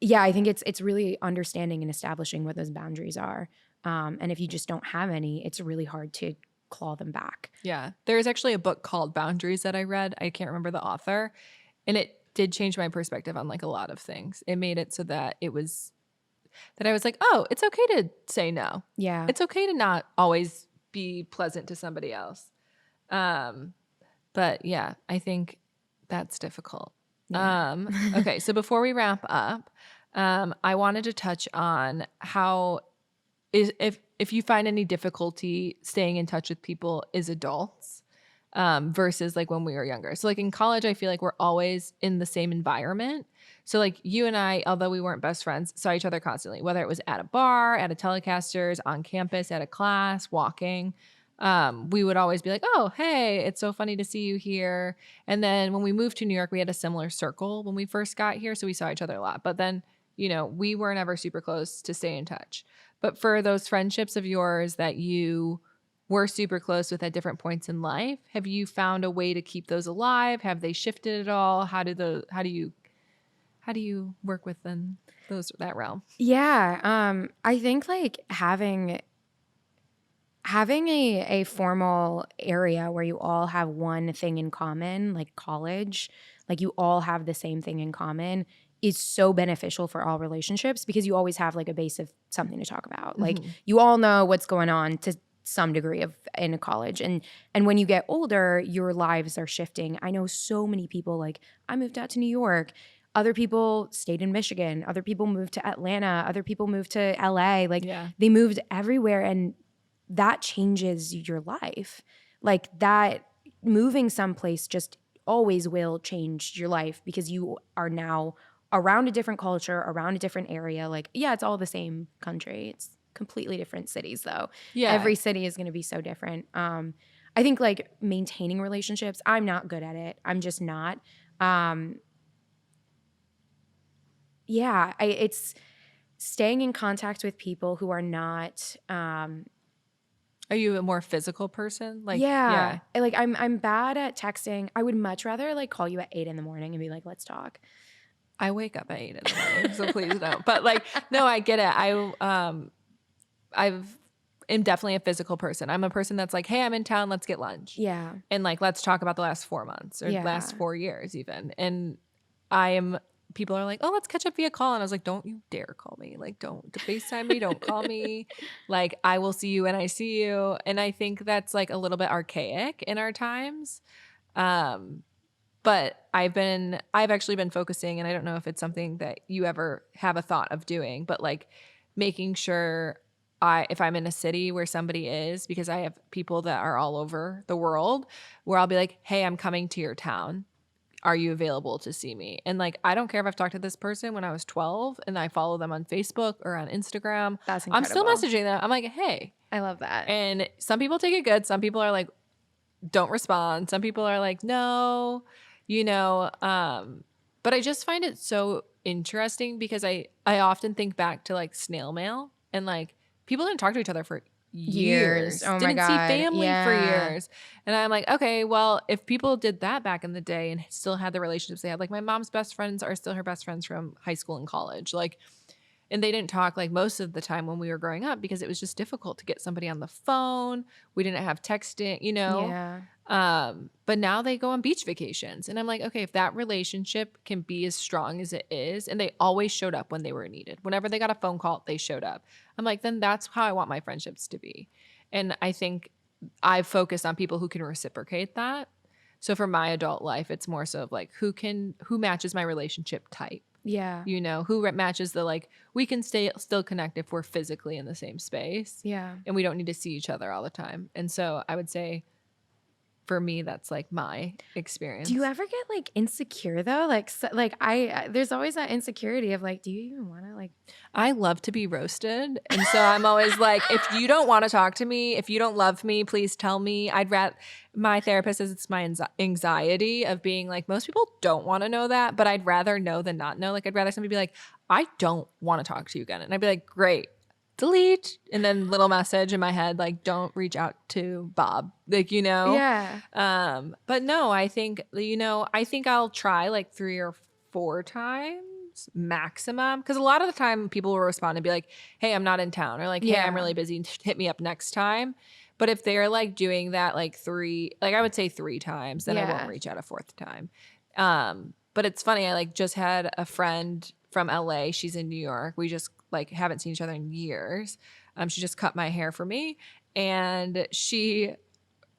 S2: yeah, I think it's really understanding and establishing what those boundaries are. And if you just don't have any, it's really hard to claw them back.
S1: Yeah. There's actually a book called Boundaries that I read. I can't remember the author. And it did change my perspective on like a lot of things. It made it so that I was like, oh, it's okay to say no.
S2: Yeah.
S1: It's okay to not always be pleasant to somebody else. But yeah, I think that's difficult.
S2: Yeah.
S1: Okay. So before we wrap up, I wanted to touch on how if you find any difficulty staying in touch with people as adults versus like when we were younger. So like in college, I feel like we're always in the same environment. So like you and I, although we weren't best friends, saw each other constantly, whether it was at a bar, at a Telecasters, on campus, at a class, walking. We would always be like, oh, hey, it's so funny to see you here. And then when we moved to New York, we had a similar circle when we first got here. So we saw each other a lot. But then, you know, we were never super close to stay in touch. But for those friendships of yours that you were super close with at different points in life, have you found a way to keep those alive? Have they shifted at all? How do you work within that realm?
S2: Yeah. I think like having a formal area where you all have one thing in common, like college, like you all have the same thing in common, is so beneficial for all relationships because you always have like a base of something to talk about. Like you all know what's going on to some degree in a college. And when you get older, your lives are shifting. I know so many people, like I moved out to New York. Other people stayed in Michigan. Other people moved to Atlanta. Other people moved to LA. Like they moved everywhere, and that changes your life. Like that moving someplace just always will change your life because you are now around a different culture, around a different area. Like, yeah, it's all the same country. It's completely different cities though. Yeah. Every city is going to be so different. I think like maintaining relationships, I'm not good at it. I'm just not. It's staying in contact with people who are not.
S1: Are you a more physical person? Like,
S2: yeah. Like I'm bad at texting. I would much rather like call you at 8 a.m. and be like, let's talk.
S1: I wake up at 8 a.m, so please don't. But like, no, I get it. I'm definitely a physical person. I'm a person that's like, hey, I'm in town. Let's get lunch.
S2: Yeah.
S1: And like, let's talk about the last 4 months or last 4 years even. And people are like, oh, let's catch up via call. And I was like, don't you dare call me. Like, don't FaceTime me. Don't call me. Like, I will see you when I see you. And I think that's like a little bit archaic in our times. But I've actually been focusing, and I don't know if it's something that you ever have a thought of doing, but like making sure if I'm in a city where somebody is, because I have people that are all over the world, where I'll be like, hey, I'm coming to your town. Are you available to see me? And like, I don't care if I've talked to this person when I was 12 and I follow them on Facebook or on Instagram.
S2: That's incredible.
S1: I'm still messaging them. I'm like, hey,
S2: I love that.
S1: And some people take it good. Some people are like, don't respond. Some people are like, no, but I just find it so interesting because I often think back to like snail mail and like people didn't talk to each other for years.
S2: Oh my
S1: Didn't see
S2: God.
S1: family for
S2: Yeah.
S1: years. And I'm like, okay, well, if people did that back in the day and still had the relationships they had, like my mom's best friends are still her best friends from high school and college. Like, and they didn't talk like most of the time when we were growing up because it was just difficult to get somebody on the phone. We didn't have texting,
S2: Yeah.
S1: But now they go on beach vacations. And I'm like, okay, if that relationship can be as strong as it is, and they always showed up when they were needed. Whenever they got a phone call, they showed up. I'm like, then that's how I want my friendships to be. And I think I focus on people who can reciprocate that. So for my adult life, it's more so of like who matches my relationship type.
S2: Yeah.
S1: Who matches the like we can still connect if we're physically in the same space.
S2: Yeah.
S1: And we don't need to see each other all the time. And so I would say for me, that's like my experience.
S2: Do you ever get like insecure though? Like, there's always that insecurity of like, do you even want to like?
S1: I love to be roasted. And so I'm always like, if you don't want to talk to me, if you don't love me, please tell me. My therapist says it's my anxiety of being like, most people don't want to know that, but I'd rather know than not know. Like, I'd rather somebody be like, I don't want to talk to you again. And I'd be like, great. Delete, and then little message in my head like don't reach out to Bob, like
S2: Yeah.
S1: But no, I think I'll try like 3 or 4 times maximum, because a lot of the time people will respond and be like, hey, I'm not in town, or like, hey, I'm really busy, hit me up next time. But if they're like doing that like I would say 3 times, then I won't reach out a 4th time. But it's funny, I like just had a friend from LA, she's in New York, we just like haven't seen each other in years. She just cut my hair for me, and she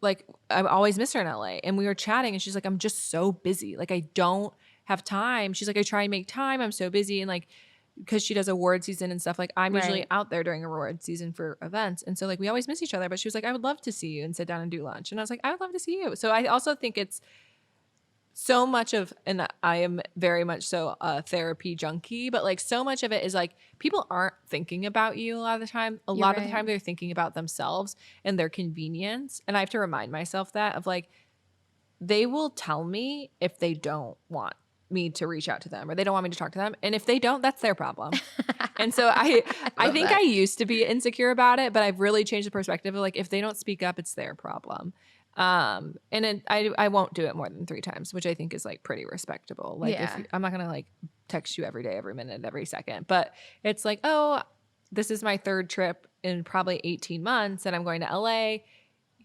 S1: like, I always miss her in LA, and we were chatting and she's like, I'm just so busy, like I don't have time. She's like, I try and make time, I'm so busy. And like, because she does award season and stuff, like I'm usually out there during award season for events, and so like we always miss each other. But she was like, I would love to see you and sit down and do lunch. And I was like, I would love to see you. So I also think it's so much of, and I am very much so a therapy junkie, but like so much of it is like people aren't thinking about you a lot of the time. A lot of the time they're thinking about themselves and their convenience. And I have to remind myself that of like, they will tell me if they don't want me to reach out to them or they don't want me to talk to them. And if they don't, that's their problem. And so I think I used to be insecure about it, but I've really changed the perspective of like, if they don't speak up, it's their problem. I won't do it more than 3 times, which I think is like pretty respectable. Like I'm not going to like text you every day, every minute, every second, but it's like, oh, this is my 3rd trip in probably 18 months and I'm going to LA.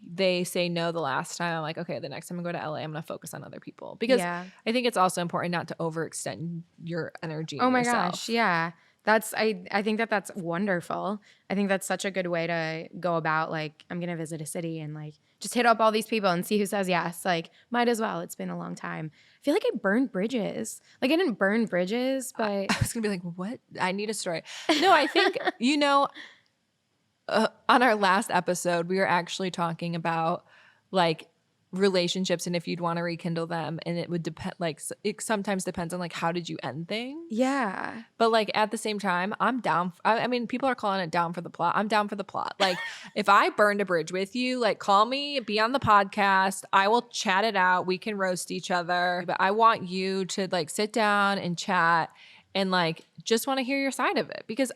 S1: They say no the last time. I'm like, okay, the next time I go to LA, I'm going to focus on other people, because I think it's also important not to overextend your energy.
S2: Oh my gosh. Yeah. I think that's wonderful. I think that's such a good way to go about like, I'm going to visit a city and like just hit up all these people and see who says yes. Like, might as well. It's been a long time. I feel like I burned bridges. Like, I didn't burn bridges, but
S1: I was going to be like, what? I need a story. No, I think, on our last episode, we were actually talking about like relationships and if you'd want to rekindle them, and it would depend, like it sometimes depends on like how did you end things.
S2: Yeah.
S1: But like at the same time, I'm down. I mean, people are calling it down for the plot. I'm down for the plot. Like if I burned a bridge with you, like call me, be on the podcast. I will chat it out. We can roast each other. But I want you to like sit down and chat and like just want to hear your side of it, because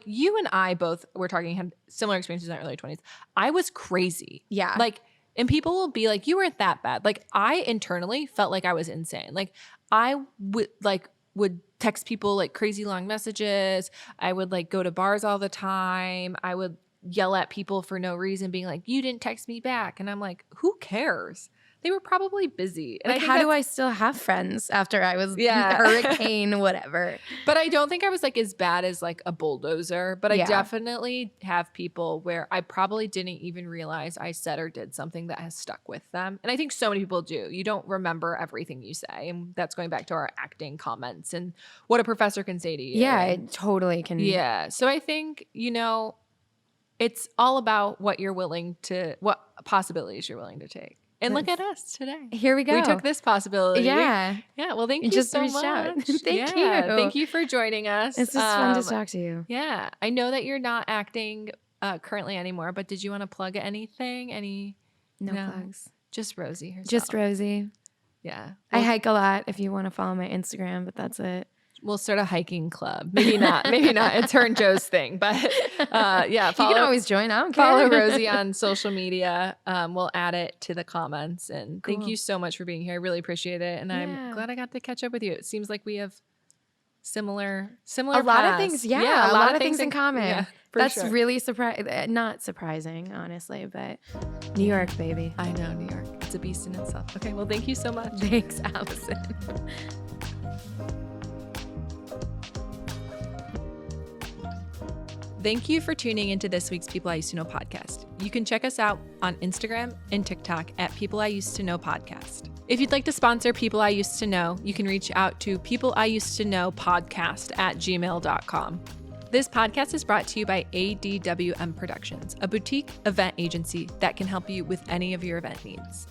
S1: you and I both were talking, had similar experiences in our early 20s. I was crazy.
S2: Yeah.
S1: Like, and people will be like, you weren't that bad. Like I internally felt like I was insane. Like I would text people like crazy long messages. I would like go to bars all the time. I would yell at people for no reason, being like, you didn't text me back. And I'm like, who cares? They were probably busy. And
S2: like, how do I still have friends after I was hurricane, whatever?
S1: But I don't think I was like as bad as like a bulldozer. But I definitely have people where I probably didn't even realize I said or did something that has stuck with them. And I think so many people do. You don't remember everything you say. And that's going back to our acting comments and what a professor can say to you.
S2: Yeah, it totally can.
S1: Yeah. So I think, it's all about what possibilities you're willing to take. And look at us today.
S2: Here we go.
S1: We took this possibility.
S2: Yeah.
S1: Yeah. Well, thank you
S2: just
S1: so
S2: reached
S1: much.
S2: out. Thank you.
S1: Thank you for joining us.
S2: It's just fun to talk to you.
S1: Yeah. I know that you're not acting currently anymore, but did you want to plug anything?
S2: No plugs.
S1: Just Rosie herself.
S2: Just Rosie.
S1: Yeah.
S2: I hike a lot if you want to follow my Instagram, but that's it.
S1: We'll start a hiking club. Maybe not. It's her and Joe's thing, but yeah.
S2: You can always join. I don't care.
S1: Follow Rosie on social media. We'll add it to the comments. And thank you so much for being here. I really appreciate it. And I'm glad I got to catch up with you. It seems like we have similar
S2: a lot
S1: paths.
S2: of things. Yeah, a lot of things in common.
S1: Yeah,
S2: that's
S1: sure.
S2: really not surprising, honestly, but New York, baby.
S1: I know, New York. It's a beast in itself. Okay, well, thank you so much.
S2: Thanks, Allison.
S1: Thank you for tuning into this week's People I Used to Know podcast. You can check us out on Instagram and TikTok at People I Used to Know podcast. If you'd like to sponsor People I Used to Know, you can reach out to peopleiused-to-know-podcast@gmail.com. This podcast is brought to you by ADWM Productions, a boutique event agency that can help you with any of your event needs.